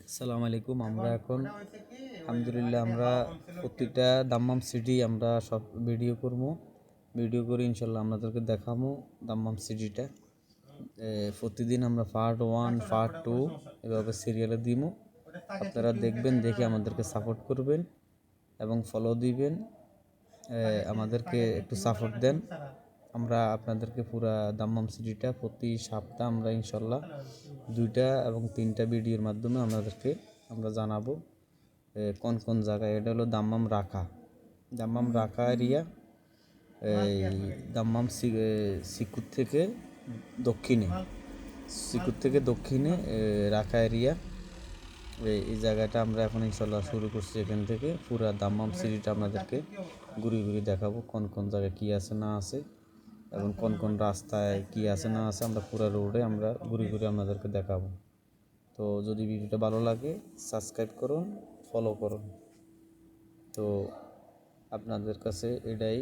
আসসালামু আলাইকুম। আমরা এখন আলহামদুলিল্লাহ আমরা প্রতিটা দাম্মাম সিটি আমরা সব ভিডিও করে ইনশাল্লাহ আপনাদেরকে দেখাবো। দাম্মাম সিটিটা প্রতিদিন আমরা পার্ট 1 পার্ট 2 এভাবে সিরিয়ালে দিব। আপনারা দেখবেন, দেখে আমাদেরকে সাপোর্ট করবেন এবং ফলো দিবেন। আমাদেরকে একটু সাপোর্ট দেন। আমরা আপনাদেরকে পুরা দাম্মাম সিটিটা প্রতি সপ্তাহে আমরা ইনশাল্লাহ 2টা এবং 3টা ভিডিওর মাধ্যমে আমরা জানাবো কোন কোন জায়গায়। এটা হলো দাম্মাম রাখা এরিয়া, এই সিকুর থেকে দক্ষিণে রাখা এরিয়া। এই জায়গাটা আমরা এখন ইনশাল্লাহ শুরু করছি। এখান থেকে পুরা দাম্মাম সিটিটা আপনাদেরকে ঘুরে ঘুরে দেখাবো কোন কোন জায়গায় কী আছে না আছে এবং কোন কোন রাস্তায় কী আছে না আছে। আমরা পুরা রোডে আমরা ঘুরে ঘুরে আপনাদেরকে দেখাবো। তো যদি ভিডিওটা ভালো লাগে সাবস্ক্রাইব করুন, ফলো করুন। তো আপনাদের কাছে এটাই